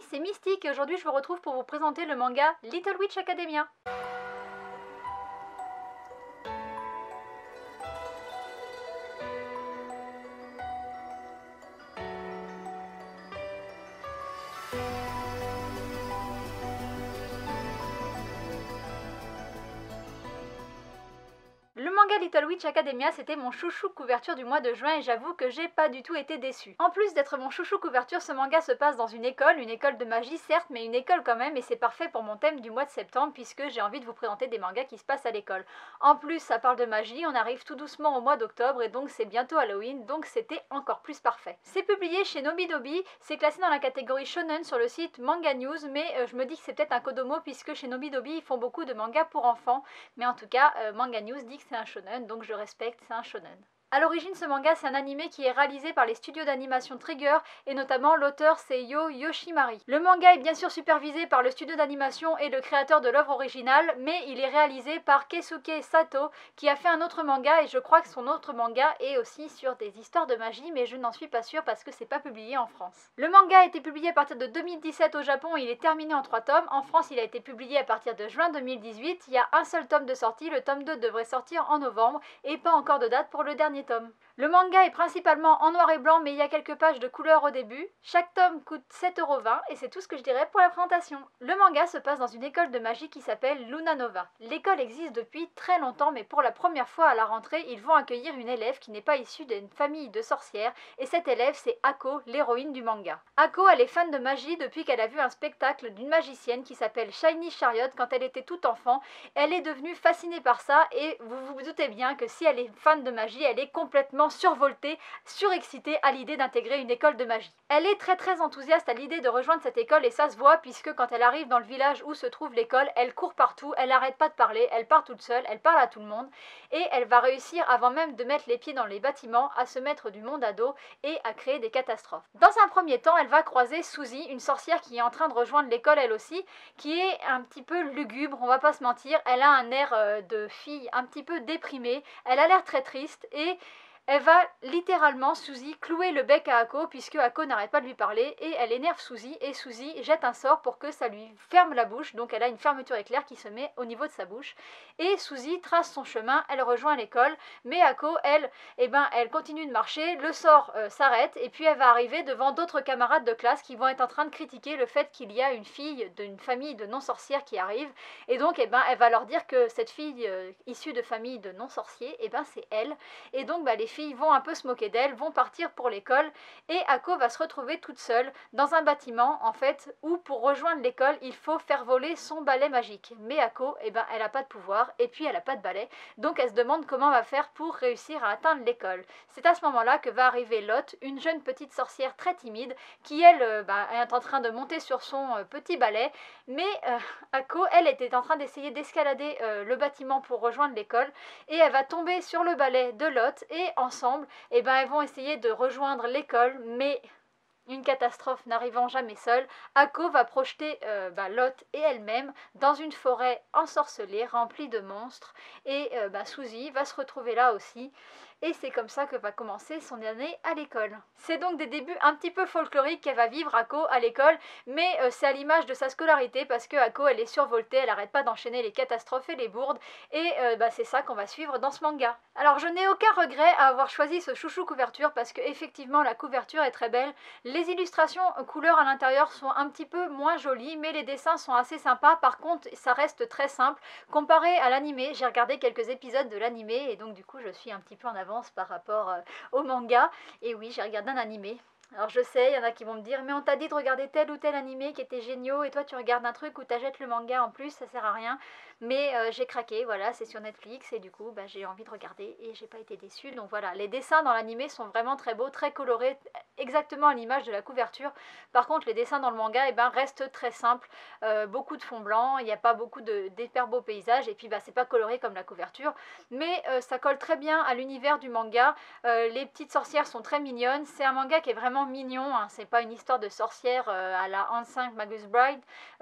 c'est Mystique et aujourd'hui je vous retrouve pour vous présenter le manga Little Witch Academia. Le manga Little Witch Academia, c'était mon chouchou couverture du mois de juin et j'avoue que j'ai pas du tout été déçue. En plus d'être mon chouchou couverture, ce manga se passe dans une école de magie certes, mais une école quand même, et c'est parfait pour mon thème du mois de septembre puisque j'ai envie de vous présenter des mangas qui se passent à l'école. En plus, ça parle de magie, on arrive tout doucement au mois d'octobre et donc c'est bientôt Halloween, donc c'était encore plus parfait. C'est publié chez Nobidobi, c'est classé dans la catégorie shonen sur le site Manga News, mais je me dis que c'est peut-être un kodomo puisque chez Nobidobi ils font beaucoup de mangas pour enfants, mais en tout cas Manga News dit que c'est un shonen, donc je respecte, c'est un shonen. A l'origine, ce manga, c'est un animé qui est réalisé par les studios d'animation Trigger et notamment l'auteur Seiyo Yoshimari. Le manga est bien sûr supervisé par le studio d'animation et le créateur de l'œuvre originale, mais il est réalisé par Keisuke Sato qui a fait un autre manga et je crois que son autre manga est aussi sur des histoires de magie, mais je n'en suis pas sûre parce que c'est pas publié en France. Le manga a été publié à partir de 2017 au Japon et il est terminé en 3 tomes. En France, il a été publié à partir de juin 2018. Il y a un seul tome de sortie, le tome 2 devrait sortir en novembre et pas encore de date pour le dernier tome. Le manga est principalement en noir et blanc mais il y a quelques pages de couleur au début. Chaque tome coûte 7,20 € et c'est tout ce que je dirais pour la présentation. Le manga se passe dans une école de magie qui s'appelle Luna Nova. L'école existe depuis très longtemps mais pour la première fois à la rentrée, ils vont accueillir une élève qui n'est pas issue d'une famille de sorcières et cette élève c'est Ako, l'héroïne du manga. Ako, elle est fan de magie depuis qu'elle a vu un spectacle d'une magicienne qui s'appelle Shiny Chariot quand elle était toute enfant. Elle est devenue fascinée par ça et vous vous doutez bien que si elle est fan de magie, elle est complètement survoltée, surexcitée à l'idée d'intégrer une école de magie. Elle est très enthousiaste à l'idée de rejoindre cette école et ça se voit puisque quand elle arrive dans le village où se trouve l'école, elle court partout, elle n'arrête pas de parler, elle part toute seule, elle parle à tout le monde et elle va réussir avant même de mettre les pieds dans les bâtiments à se mettre du monde à dos et à créer des catastrophes. Dans un premier temps, elle va croiser Suzy, une sorcière qui est en train de rejoindre l'école elle aussi, qui est un petit peu lugubre, on va pas se mentir, elle a un air de fille un petit peu déprimée, elle a l'air très triste et elle va littéralement, Suzy, clouer le bec à Ako puisque Ako n'arrête pas de lui parler et elle énerve Suzy et Suzy jette un sort pour que ça lui ferme la bouche, donc elle a une fermeture éclair qui se met au niveau de sa bouche et Suzy trace son chemin, elle rejoint l'école mais Ako, elle, elle continue de marcher, le sort s'arrête et puis elle va arriver devant d'autres camarades de classe qui vont être en train de critiquer le fait qu'il y a une fille d'une famille de non-sorcières qui arrive et donc elle va leur dire que cette fille issue de famille de non-sorciers, c'est elle et donc les filles vont un peu se moquer d'elle, vont partir pour l'école et Ako va se retrouver toute seule dans un bâtiment en fait où pour rejoindre l'école il faut faire voler son balai magique. Mais Ako, elle n'a pas de pouvoir et puis elle n'a pas de balai, donc elle se demande comment elle va faire pour réussir à atteindre l'école. C'est à ce moment-là que va arriver Lotte, une jeune petite sorcière très timide qui elle est en train de monter sur son petit balai, mais Ako, elle était en train d'essayer d'escalader le bâtiment pour rejoindre l'école et elle va tomber sur le balai de Lotte et ensemble, elles vont essayer de rejoindre l'école, mais une catastrophe n'arrivant jamais seule, Ako va projeter Lotte et elle-même dans une forêt ensorcelée remplie de monstres et Suzy va se retrouver là aussi. Et c'est comme ça que va commencer son année à l'école. C'est donc des débuts un petit peu folkloriques qu'elle va vivre Ako à l'école, mais c'est à l'image de sa scolarité parce que Ako elle est survoltée, elle n'arrête pas d'enchaîner les catastrophes et les bourdes, et c'est ça qu'on va suivre dans ce manga. Alors je n'ai aucun regret à avoir choisi ce chouchou couverture parce que effectivement la couverture est très belle, les illustrations couleurs à l'intérieur sont un petit peu moins jolies, mais les dessins sont assez sympas, par contre ça reste très simple. Comparé à l'animé, j'ai regardé quelques épisodes de l'animé et donc du coup je suis un petit peu en avance par rapport au manga. Et oui, j'ai regardé un animé. Alors je sais, il y en a qui vont me dire mais on t'a dit de regarder tel ou tel animé qui était géniaux et toi tu regardes un truc où t'achètes le manga en plus, ça sert à rien. Mais j'ai craqué, voilà, c'est sur Netflix et du coup j'ai envie de regarder et j'ai pas été déçue. Donc voilà, les dessins dans l'animé sont vraiment très beaux, très colorés, exactement à l'image de la couverture. Par contre les dessins dans le manga restent très simples, beaucoup de fond blanc, il n'y a pas beaucoup d'hyper beaux paysages et puis c'est pas coloré comme la couverture. Mais ça colle très bien à l'univers du manga, les petites sorcières sont très mignonnes, c'est un manga qui est vraiment vraiment mignon, hein. C'est pas une histoire de sorcière à la Hans Magus Bride,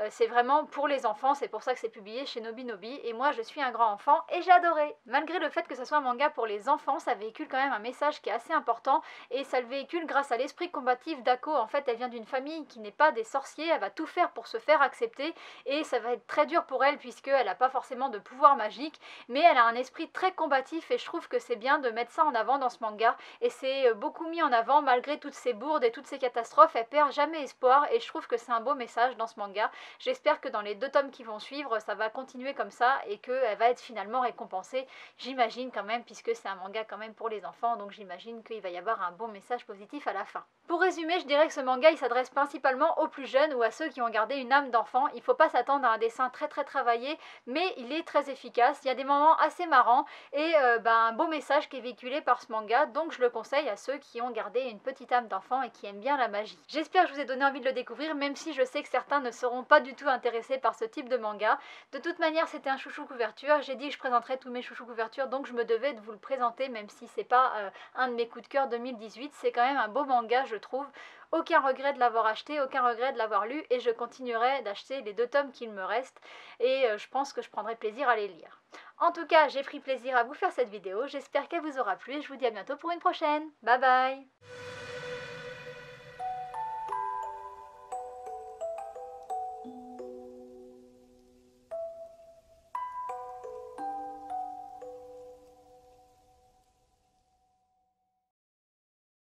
c'est vraiment pour les enfants, c'est pour ça que c'est publié chez Nobinobi, et moi je suis un grand enfant et j'ai adoré. Malgré le fait que ce soit un manga pour les enfants, ça véhicule quand même un message qui est assez important, et ça le véhicule grâce à l'esprit combatif d'Ako. En fait, elle vient d'une famille qui n'est pas des sorciers, elle va tout faire pour se faire accepter, et ça va être très dur pour elle puisqu'elle n'a pas forcément de pouvoir magique, mais elle a un esprit très combatif, et je trouve que c'est bien de mettre ça en avant dans ce manga, et c'est beaucoup mis en avant malgré toutes ces bourdes et toutes ces catastrophes. Elle perd jamais espoir, et je trouve que c'est un beau message dans ce manga. J'espère que dans les 2 tomes qui vont suivre, ça va continuer comme ça, et qu'elle va être finalement récompensée, j'imagine quand même, puisque c'est un manga quand même pour les enfants, donc j'imagine qu'il va y avoir un bon message positif à la fin. Pour résumer, je dirais que ce manga il s'adresse principalement aux plus jeunes ou à ceux qui ont gardé une âme d'enfant. Il ne faut pas s'attendre à un dessin très travaillé, mais il est très efficace. Il y a des moments assez marrants et un beau message qui est véhiculé par ce manga, donc je le conseille à ceux qui ont gardé une petite âme d'enfant et qui aiment bien la magie. J'espère que je vous ai donné envie de le découvrir, même si je sais que certains ne seront pas du tout intéressés par ce type de manga. De toute manière, c'était un chouchou couverture. J'ai dit que je présenterais tous mes chouchous couvertures, donc je me devais de vous le présenter, même si c'est pas un de mes coups de cœur 2018. C'est quand même un beau manga, je trouve. Aucun regret de l'avoir acheté, aucun regret de l'avoir lu, et je continuerai d'acheter les 2 tomes qu'il me reste, et je pense que je prendrai plaisir à les lire. En tout cas, j'ai pris plaisir à vous faire cette vidéo, j'espère qu'elle vous aura plu et je vous dis à bientôt pour une prochaine. Bye bye.